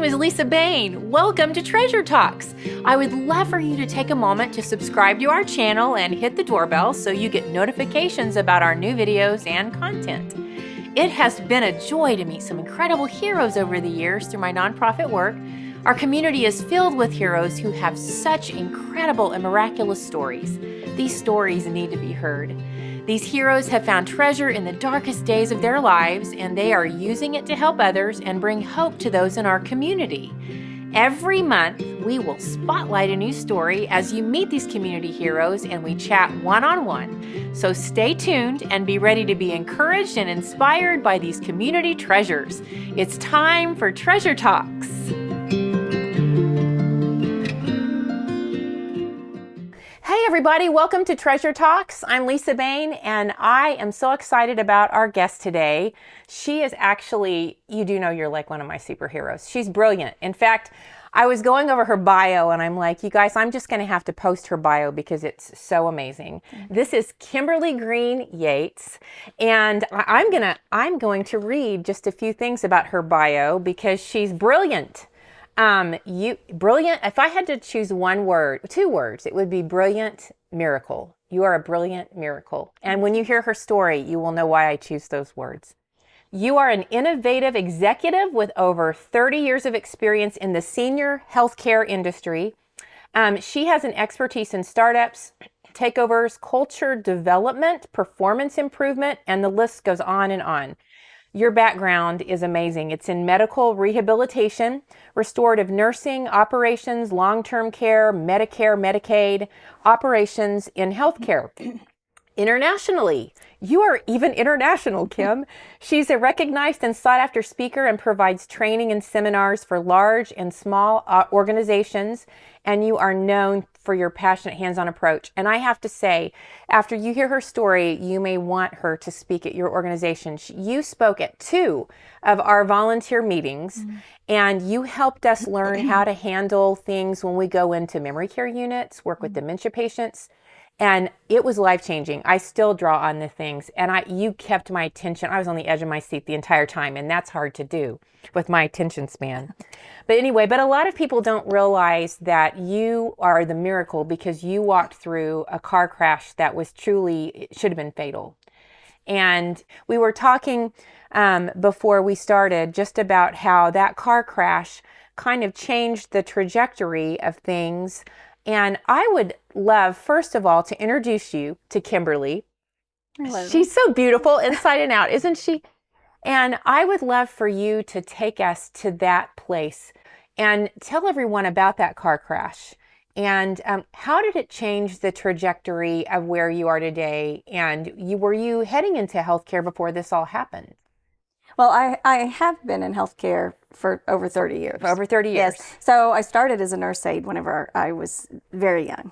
is Lisa Bain. Welcome to Treasure Talks. I would love for you to take a moment to subscribe to our channel and hit the doorbell so you get notifications about our new videos and content. It has been a joy to meet some incredible heroes over the years through my nonprofit work. Our community is filled with heroes who have such incredible and miraculous stories. These stories need to be heard. These heroes have found treasure in the darkest days of their lives, and they are using it to help others and bring hope to those in our community. Every month, we will spotlight a new story as you meet these community heroes and we chat one-on-one. So stay tuned and be ready to be encouraged and inspired by these community treasures. It's time for Treasure Talks. Hey everybody, welcome to Treasure Talks. I'm Lisa Bain and I am so excited about our guest today. She is actually, you do know you're like one of my superheroes. She's brilliant. In fact, I was going over her bio and I'm like, you guys, I'm just going to have to post her bio because it's so amazing. This is Kimberly Yates, and I'm going to read just a few things about her bio because she's brilliant. Brilliant, if I had to choose two words, it would be brilliant miracle. You are a brilliant miracle. And when you hear her story, you will know why I choose those words. You are an innovative executive with over 30 years of experience in the senior healthcare industry. She has an expertise in startups, takeovers, culture development, performance improvement, and the list goes on and on. Your background is amazing. It's in medical rehabilitation, restorative nursing, operations, long-term care, Medicare, Medicaid, operations in healthcare. Internationally, you are even international, Kim. She's a recognized and sought-after speaker and provides training and seminars for large and small organizations, and you are known for your passionate hands-on approach. And I have to say, after you hear her story, you may want her to speak at your organization. You spoke at 2 of our volunteer meetings, and you helped us learn how to handle things when we go into memory care units, work with dementia patients. And it was life-changing. I still draw on the things, and you kept my attention. I was on the edge of my seat the entire time, and that's hard to do with my attention span. But anyway, a lot of people don't realize that you are the miracle because you walked through a car crash that was it should have been fatal. And we were talking before we started just about how that car crash kind of changed the trajectory of things. And I would love, first of all, to introduce you to Kimberly. Hello. She's so beautiful inside and out, isn't she? And I would love for you to take us to that place and tell everyone about that car crash. And how did it change the trajectory of where you are today? And were you heading into healthcare before this all happened? Well, I have been in healthcare for over 30 years. For over 30 years. Yes. So I started as a nurse aide whenever I was very young.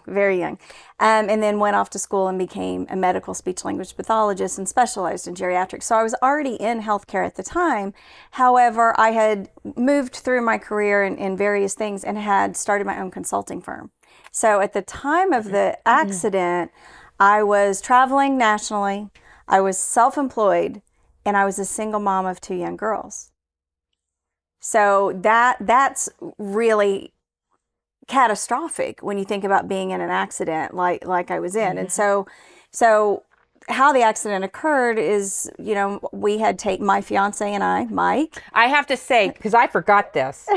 And then went off to school and became a medical speech language pathologist and specialized in geriatrics. So I was already in healthcare at the time. However, I had moved through my career in various things and had started my own consulting firm. So at the time of the accident, I was traveling nationally. I was self-employed. And I was a single mom of 2 young girls. So that's really catastrophic when you think about being in an accident like I was in. And so how the accident occurred is, we had my fiance and I, Mike. I have to say, because I forgot this,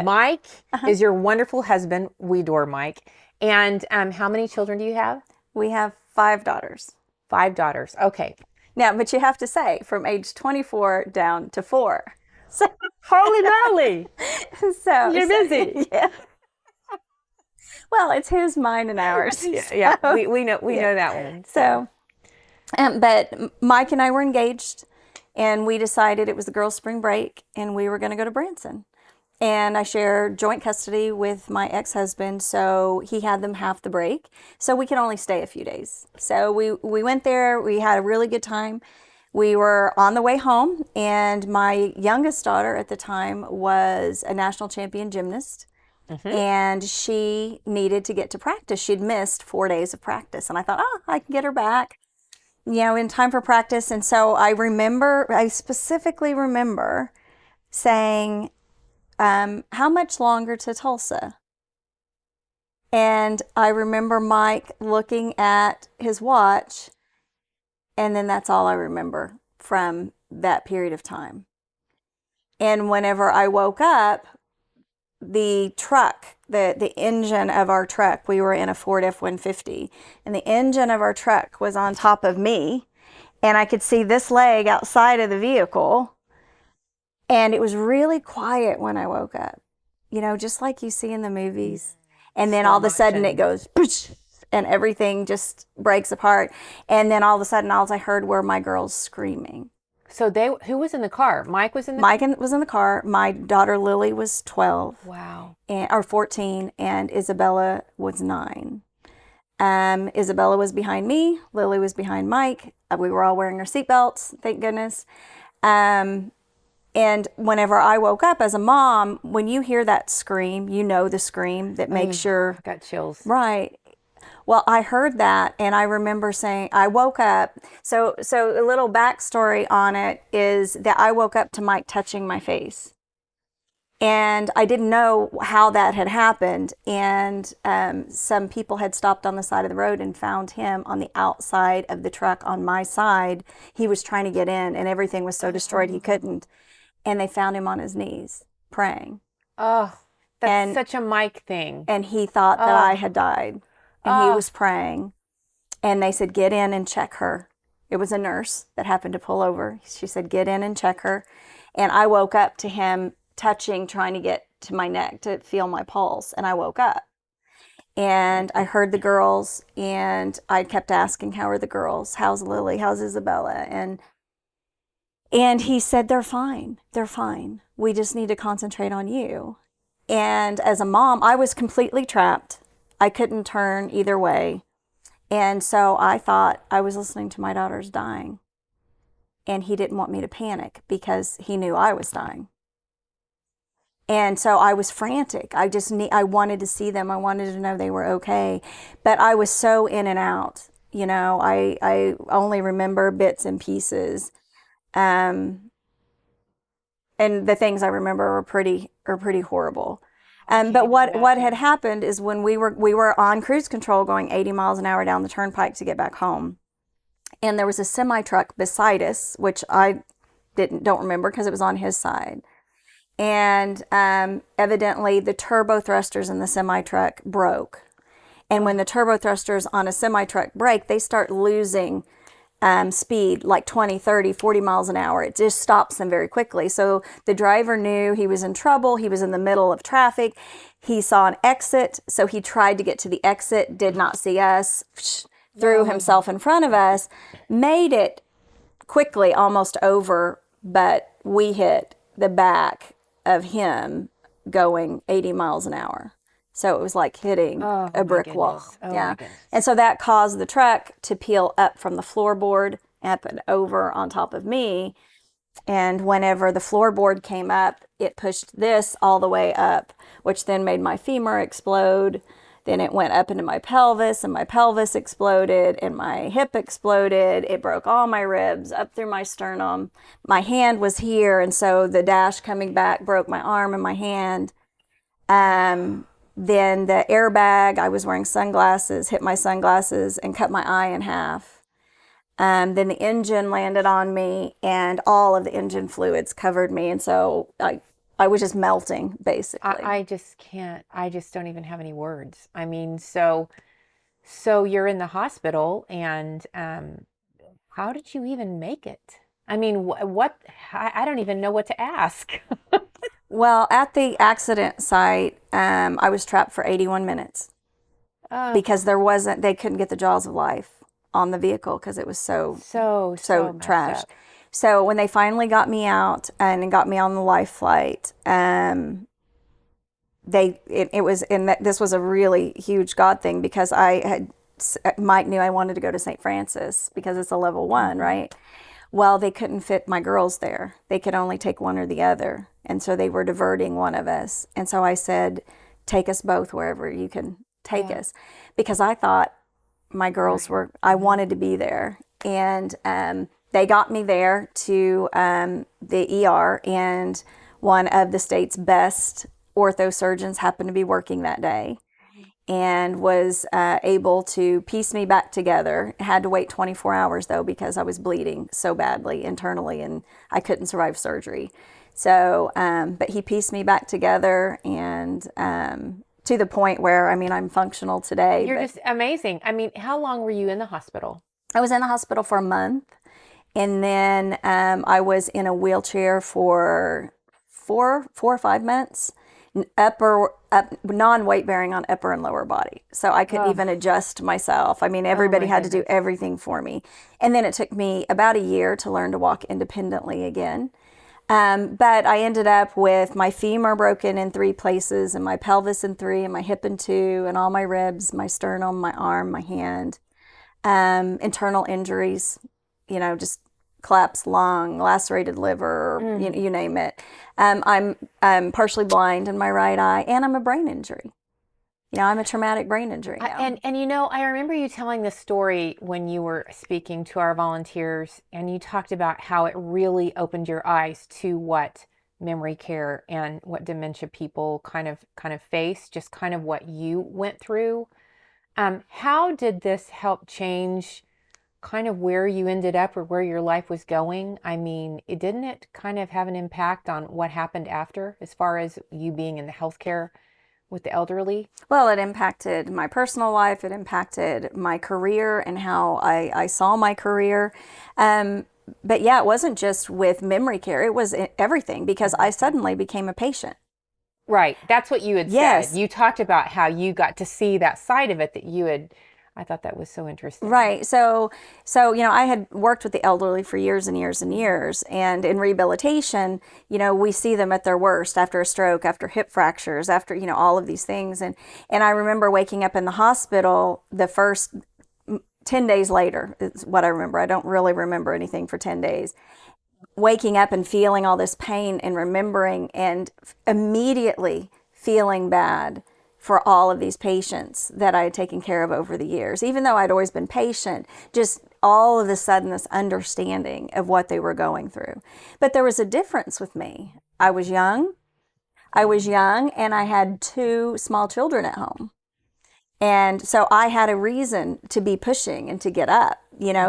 Mike is your wonderful husband. We adore Mike. And how many children do you have? We have 5 daughters. 5 daughters. Okay. Now, but you have to say, from age 24 down to 4. So, holy moly! So you're busy. Yeah. Well, it's his, mine, and ours. Yeah. We know that one. So, but Mike and I were engaged, and we decided it was the girls' spring break, and we were going to go to Branson. And I share joint custody with my ex-husband, so he had them half the break. So we could only stay a few days. So we went there. We had a really good time. We were on the way home, and my youngest daughter at the time was a national champion gymnast. And she needed to get to practice. She'd missed 4 days of practice. And I thought, I can get her back, in time for practice. And so I specifically remember saying, how much longer to Tulsa? And I remember Mike looking at his watch, and then that's all I remember from that period of time. And whenever I woke up, the truck, the engine of our truck, we were in a Ford F-150, and the engine of our truck was on top of me, and I could see this leg outside of the vehicle, and it was really quiet when I woke up, just like you see in the movies. And then all of a sudden it goes, poosh, and everything just breaks apart. And then all of a sudden, all I heard were my girls screaming. So who was in the car? Mike was in the Mike was in the car. My daughter Lily was 12. Wow. Or 14, and Isabella was 9. Isabella was behind me. Lily was behind Mike. We were all wearing our seatbelts, thank goodness. And whenever I woke up as a mom, when you hear that scream, the scream that makes your... Got chills. Right. Well, I heard that, and I remember saying, I woke up. So a little backstory on it is that I woke up to Mike touching my face. And I didn't know how that had happened. And some people had stopped on the side of the road and found him on the outside of the truck on my side. He was trying to get in, and everything was so destroyed he couldn't. And they found him on his knees praying. Oh, that's such a Mike thing. And he thought that I had died. And he was praying. And they said, get in and check her. It was a nurse that happened to pull over. She said, get in and check her. And I woke up to him touching, trying to get to my neck to feel my pulse. And I woke up. And I heard the girls. And I kept asking, how are the girls? How's Lily? How's Isabella? And he said, they're fine. They're fine. We just need to concentrate on you. And as a mom, I was completely trapped. I couldn't turn either way. And so I thought I was listening to my daughters dying. And he didn't want me to panic because he knew I was dying. And so I was frantic. I wanted to see them. I wanted to know they were okay. But I was so in and out. I only remember bits and pieces. And the things I remember are pretty horrible. But what had happened is when we were on cruise control going 80 miles an hour down the turnpike to get back home, and there was a semi truck beside us, which I don't remember because it was on his side, and evidently the turbo thrusters in the semi truck broke, and when the turbo thrusters on a semi truck break, they start losing speed, like 20, 30, 40 miles an hour. It just stops them very quickly. So the driver knew he was in trouble. He was in the middle of traffic. He saw an exit, so he tried to get to the exit, did not see us, threw himself in front of us, made it quickly almost over, but we hit the back of him going 80 miles an hour. So it was like hitting a brick wall. Yeah. And so that caused the truck to peel up from the floorboard up and over on top of me. And whenever the floorboard came up, it pushed this all the way up, which then made my femur explode. Then it went up into my pelvis, and my pelvis exploded, and my hip exploded. It broke all my ribs up through my sternum. My hand was here, and so the dash coming back broke my arm and my hand. Then the airbag, I was wearing sunglasses, hit my sunglasses and cut my eye in half. Then the engine landed on me, and all of the engine fluids covered me. And so I was just melting, basically. I just can't. I just don't even have any words. I mean, so you're in the hospital, and how did you even make it? I mean, what? I don't even know what to ask. Well, at the accident site, I was trapped for 81 minutes because they couldn't get the jaws of life on the vehicle because it was so trashed. So when they finally got me out and got me on the life flight, this was a really huge God thing because Mike knew I wanted to go to St. Francis because it's a level 1, right? Well, they couldn't fit my girls there. They could only take one or the other. And so they were diverting one of us. And so I said, take us both wherever you can take us. Because I thought my girls I wanted to be there. And they got me there to the ER. And one of the state's best ortho surgeons happened to be working that day and was able to piece me back together. Had to wait 24 hours though because I was bleeding so badly internally and I couldn't survive surgery. So, but he pieced me back together and to the point where, I mean, I'm functional today. You're just amazing. I mean, how long were you in the hospital? I was in the hospital for a month, and then I was in a wheelchair for four or 5 months, non-weight bearing on upper and lower body. So I couldn't even adjust myself. I mean, everybody had to do everything for me. And then it took me about a year to learn to walk independently again. But I ended up with my femur broken in 3 places and my pelvis in 3 and my hip in 2 and all my ribs, my sternum, my arm, my hand, internal injuries, just collapsed lung, lacerated liver, you name it. I'm partially blind in my right eye and I'm a brain injury. I'm a traumatic brain injury now. And I remember you telling the story when you were speaking to our volunteers, and you talked about how it really opened your eyes to what memory care and what dementia people kind of face, just kind of what you went through. How did this help change kind of where you ended up or where your life was going? I mean, didn't it kind of have an impact on what happened after, as far as you being in the healthcare with the elderly? Well, it impacted my personal life. It impacted my career and how I saw my career. But yeah, it wasn't just with memory care. It was everything because I suddenly became a patient. Right. That's what you had Yes. said. You talked about how you got to see that side of it that you had. I thought that was so interesting. Right. So, I had worked with the elderly for years and years and years. And in rehabilitation, we see them at their worst after a stroke, after hip fractures, after, all of these things. And I remember waking up in the hospital the first 10 days later is what I remember. I don't really remember anything for 10 days. Waking up and feeling all this pain and remembering and immediately feeling bad for all of these patients that I had taken care of over the years. Even though I'd always been patient, just all of a sudden this understanding of what they were going through. But there was a difference with me. I was young and I had 2 small children at home. And so I had a reason to be pushing and to get up,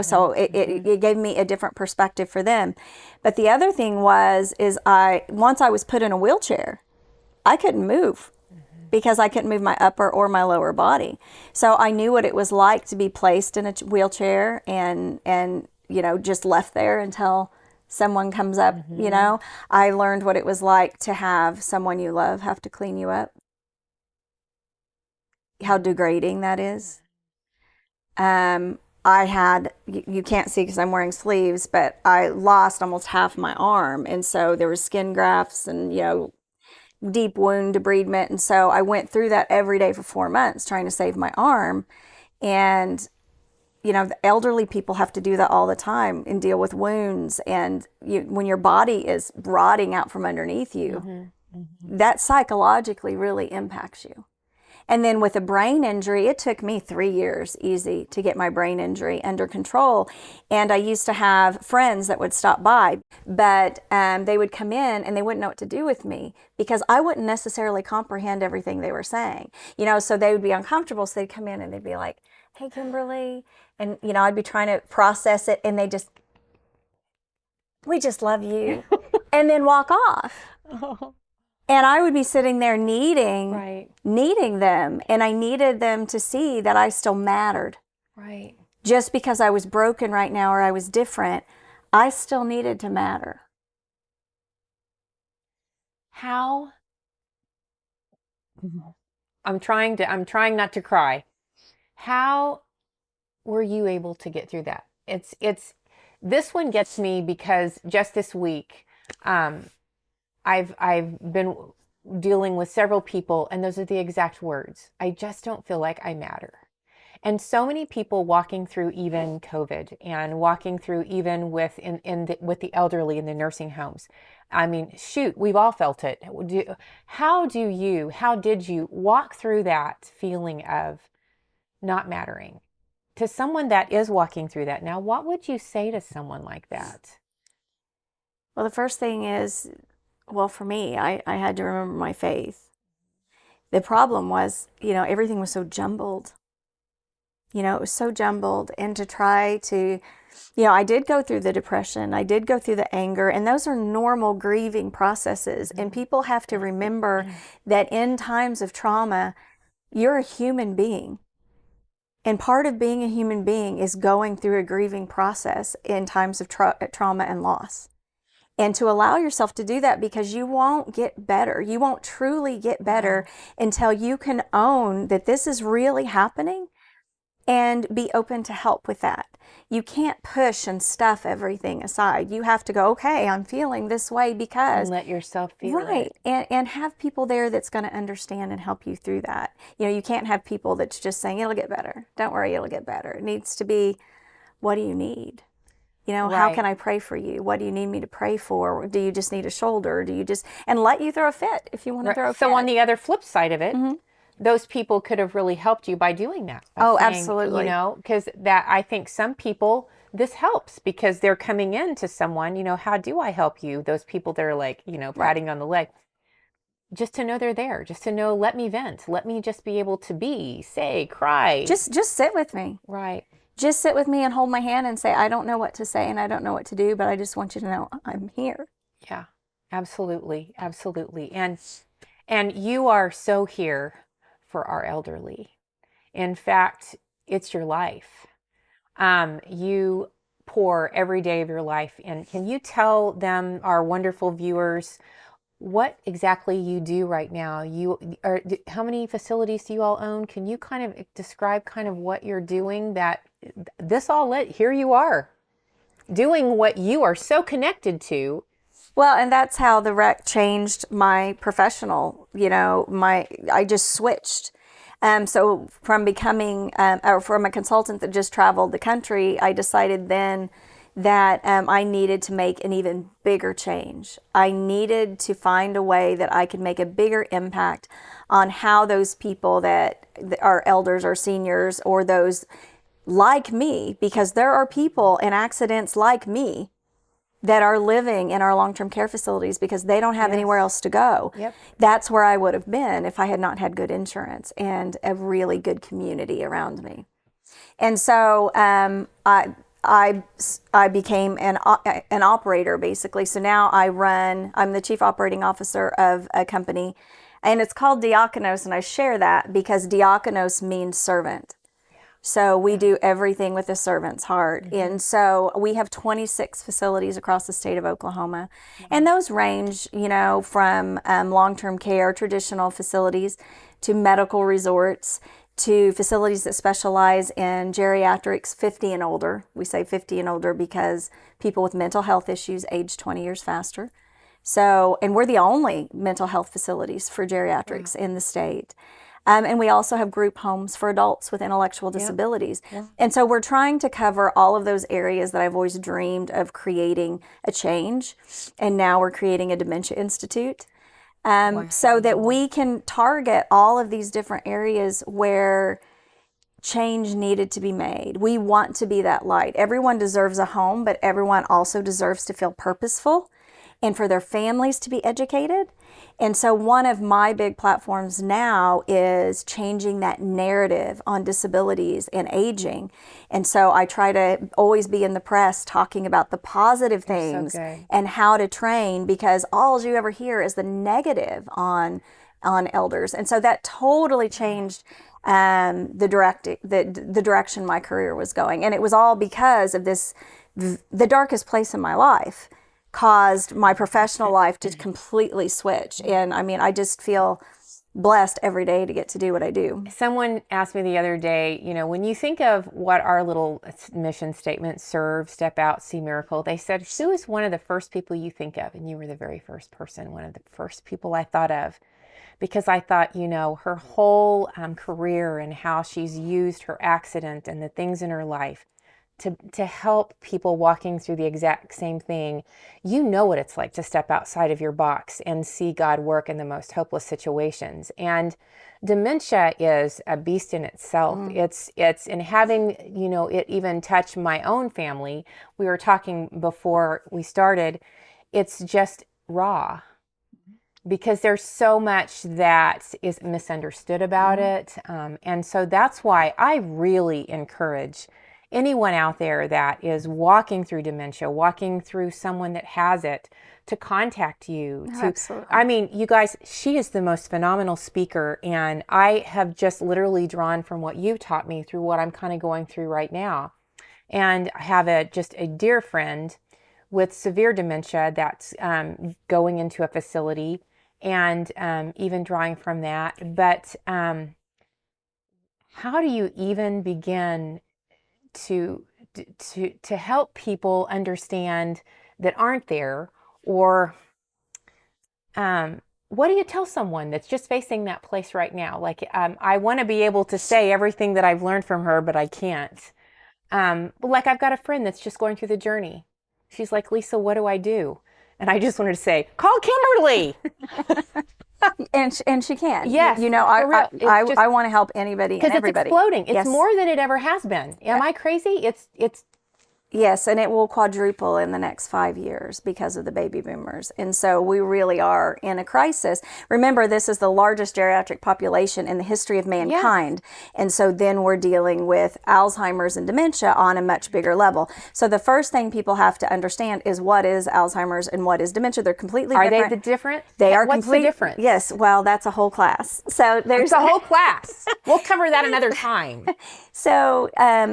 so it gave me a different perspective for them. But the other thing is once I was put in a wheelchair, I couldn't move because I couldn't move my upper or my lower body. So I knew what it was like to be placed in a wheelchair and just left there until someone comes up, I learned what it was like to have someone you love have to clean you up. How degrading that is. I had, you can't see because I'm wearing sleeves, but I lost almost half my arm. And so there was skin grafts and, deep wound debridement. And so I went through that every day for 4 months trying to save my arm. And, the elderly people have to do that all the time and deal with wounds. And when your body is rotting out from underneath you, that psychologically really impacts you. And then with a brain injury, it took me 3 years easy to get my brain injury under control. And I used to have friends that would stop by, but they would come in and they wouldn't know what to do with me because I wouldn't necessarily comprehend everything they were saying. So they would be uncomfortable. So they'd come in and they'd be like, "Hey, Kimberly." And, I'd be trying to process it and "We just love you." And then walk off. Oh. And I would be sitting there needing them. And I needed them to see that I still mattered. Right. Just because I was broken right now or I was different, I still needed to matter. How? I'm trying not to cry. How were you able to get through that? This one gets me because just this week, I've been dealing with several people, and those are the exact words. I just don't feel like I matter. And so many people walking through even COVID and walking through even with the elderly in the nursing homes. I mean, shoot, we've all felt it. How did you walk through that feeling of not mattering to someone that is walking through that now? What would you say to someone like that? Well, the first thing is, Well, for me, I had to remember my faith. The problem was, everything was so jumbled. It was so jumbled. And to try to, I did go through the depression, I did go through the anger, and those are normal grieving processes. And people have to remember that in times of trauma, you're a human being. And part of being a human being is going through a grieving process in times of trauma and loss. And to allow yourself to do that, because you won't get better. You won't truly get better until you can own that this is really happening and be open to help with that. You can't push and stuff everything aside. You have to go, okay, I'm feeling this way because... And let yourself feel right. it. And have people there that's going to understand and help you through that. You can't have people that's just saying, it'll get better. Don't worry, it'll get better. It needs to be, what do you need? How can I pray for you? What do you need me to pray for? Do you just need a shoulder? Do you just... And let you throw a fit if you want to throw a fit. So on the other flip side of it, those people could have really helped you by doing that. By saying, absolutely. Because that, I think some people, this helps because they're coming in to someone, how do I help you? Those people that are like, patting on the leg. Just to know they're there, just to know, let me vent. Let me just be able to say, cry. Just sit with me. Right. Just sit with me and hold my hand and say, I don't know what to say and I don't know what to do, but I just want you to know I'm here. Yeah, absolutely. Absolutely. And you are so here for our elderly. In fact, it's your life. You pour every day of your life in. Can you tell them, our wonderful viewers, what exactly you do right now? How many facilities do you all own? Can you kind of describe kind of what you're doing, that here you are doing what you are so connected to? Well, and that's how the wreck changed my professional, I just switched. So from becoming, or from a consultant that just traveled the country, I decided then that I needed to make an even bigger change. I needed to find a way that I could make a bigger impact on how those people that are elders or seniors or those like me, because there are people in accidents like me that are living in our long-term care facilities because they don't have anywhere else to go. Yep. That's where I would have been if I had not had good insurance and a really good community around me. And so I became an operator, basically. So now I'm the chief operating officer of a company, and it's called Diakonos, and I share that because Diakonos means servant. So we do everything with a servant's heart. And so we have 26 facilities across the state of Oklahoma. And those range, from long-term care, traditional facilities, to medical resorts, to facilities that specialize in geriatrics, 50 and older. We say 50 and older because people with mental health issues age 20 years faster. So, and we're the only mental health facilities for geriatrics in the state. And we also have group homes for adults with intellectual disabilities. Yeah. And so we're trying to cover all of those areas that I've always dreamed of creating a change. And now we're creating a Dementia Institute. So that we can target all of these different areas where change needed to be made. We want to be that light. Everyone deserves a home, but everyone also deserves to feel purposeful and for their families to be educated. And so one of my big platforms now is changing that narrative on disabilities and aging. And so I try to always be in the press talking about the positive things and how to train, because all you ever hear is the negative on elders. And so that totally changed the direction my career was going. And it was all because of this, the darkest place in my life caused my professional life to completely switch. And I mean, I just feel blessed every day to get to do what I do. Someone asked me the other day, when you think of what our little mission statement, serve, step out, see miracle, they said, who is one of the first people you think of? And you were the very first person, one of the first people I thought of, because I thought, her whole career and how she's used her accident and the things in her life to help people walking through the exact same thing. You know what it's like to step outside of your box and see God work in the most hopeless situations. And dementia is a beast in itself. It's in having, it even touch my own family. We were talking before we started. It's just raw. because there's so much that is misunderstood about it. And so that's why I really encourage anyone out there that is walking through dementia, walking through someone that has it, to contact you. Absolutely. I mean, you guys, she is the most phenomenal speaker, and I have just literally drawn from what you've taught me through what I'm kind of going through right now. And I have just a dear friend with severe dementia that's going into a facility, and even drawing from that. But how do you even begin to help people understand that aren't there, or what do you tell someone that's just facing that place right now? Like, I want to be able to say everything that I've learned from her, but I can't. Like, I've got a friend that's just going through the journey. She's like, Lisa, what do I do? And I just wanted to say, call Kimberly. And she can. Yes, You know, for real. I want to help anybody and Because it's everybody. exploding. It's Yes. more than it ever has been. Am I crazy? It's Yes, and it will quadruple in the next 5 years because of the baby boomers. And so we really are in a crisis. Remember, this is the largest geriatric population in the history of mankind. Yes. And so then we're dealing with Alzheimer's and dementia on a much bigger level. So the first thing people have to understand is what is Alzheimer's and what is dementia. They're completely different. Are they the different? They are What's the difference? Yes, well, that's a whole class. So there's a whole class. We'll cover that another time. So,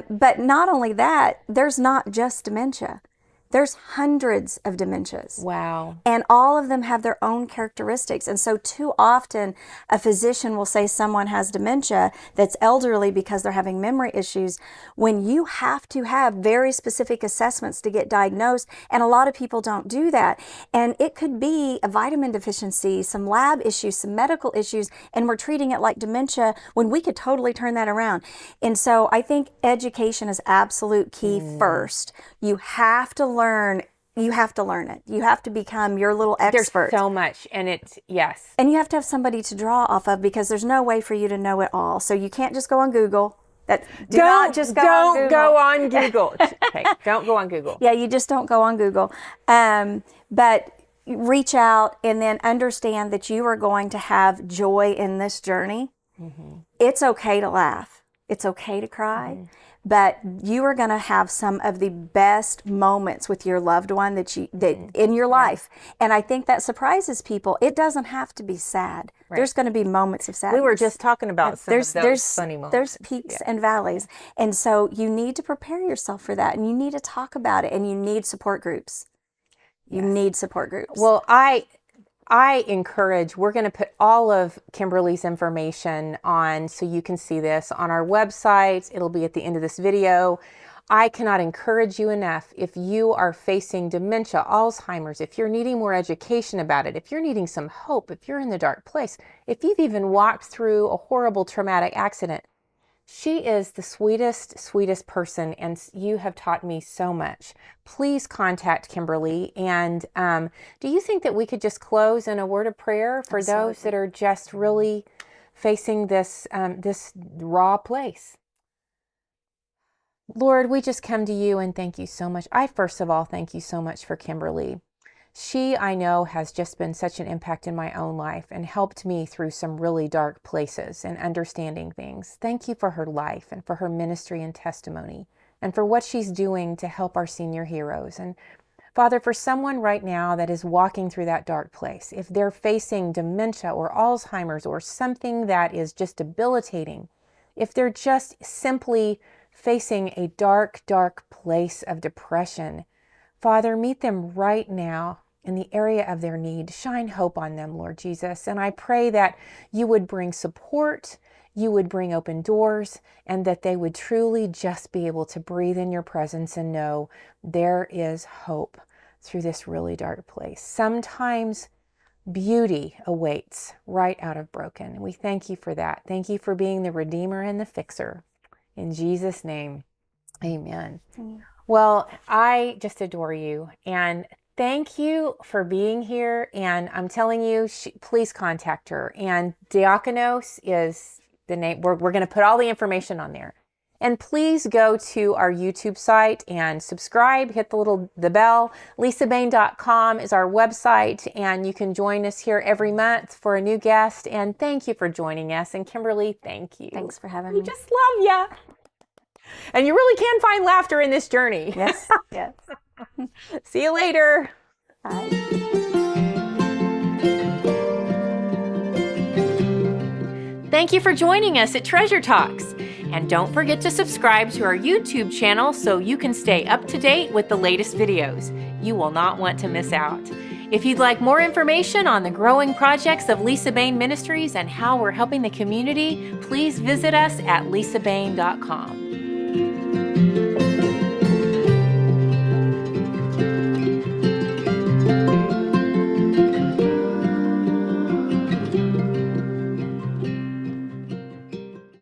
but not only that, there's not just dementia. There's hundreds of dementias. Wow. And all of them have their own characteristics. And so too often a physician will say someone has dementia that's elderly because they're having memory issues, when you have to have very specific assessments to get diagnosed. And a lot of people don't do that. And it could be a vitamin deficiency, some lab issues, some medical issues, and we're treating it like dementia when we could totally turn that around. And so I think education is absolute key first. You have to learn. You have to learn it. You have to become your little expert. There's so much, and it's, yes. And you have to have somebody to draw off of, because there's no way for you to know it all. So you can't just go on Google. Don't go on Google. Okay, don't go on Google. Yeah, you just don't go on Google. But reach out and then understand that you are going to have joy in this journey. Mm-hmm. It's okay to laugh. It's okay to cry. Mm-hmm. But you are going to have some of the best moments with your loved one that in your life. And I think that surprises people. It doesn't have to be sad. Right. There's going to be moments of sadness. We were just talking about some of those funny moments. There's peaks and valleys. And so you need to prepare yourself for that. And you need to talk about it. And you need support groups. You need support groups. Well, I encourage, we're going to put all of Kimberly's information on, so you can see this on our website. It'll be at the end of this video. I cannot encourage you enough. If you are facing dementia, Alzheimer's, if you're needing more education about it, if you're needing some hope, if you're in the dark place, if you've even walked through a horrible traumatic accident, she is the sweetest, sweetest person, and you have taught me so much. Please contact Kimberly. And do you think that we could just close in a word of prayer for Absolutely. those that are just really facing this this raw place? Lord, we just come to you and thank you so much. I first of all thank you so much for Kimberly. She, I know, has just been such an impact in my own life and helped me through some really dark places and understanding things. Thank you for her life and for her ministry and testimony and for what she's doing to help our senior heroes. And Father, for someone right now that is walking through that dark place, if they're facing dementia or Alzheimer's or something that is just debilitating, if they're just simply facing a dark, dark place of depression, Father, meet them right now in the area of their need. Shine hope on them, Lord Jesus. And I pray that you would bring support, you would bring open doors, and that they would truly just be able to breathe in your presence and know there is hope through this really dark place. Sometimes beauty awaits right out of broken. And we thank you for that. Thank you for being the Redeemer and the Fixer. In Jesus' name, amen. Well, I just adore you. And thank you for being here. And I'm telling you, please contact her. And Diakonos is the name. We're going to put all the information on there. And please go to our YouTube site and subscribe, hit the bell. LisaBain.com is our website, and you can join us here every month for a new guest. And thank you for joining us. And Kimberly, thank you. Thanks for having me. We just love you. And you really can find laughter in this journey. Yes, yes. See you later. Bye. Thank you for joining us at Treasure Talks. And don't forget to subscribe to our YouTube channel so you can stay up to date with the latest videos. You will not want to miss out. If you'd like more information on the growing projects of Lisa Bain Ministries and how we're helping the community, please visit us at lisabain.com.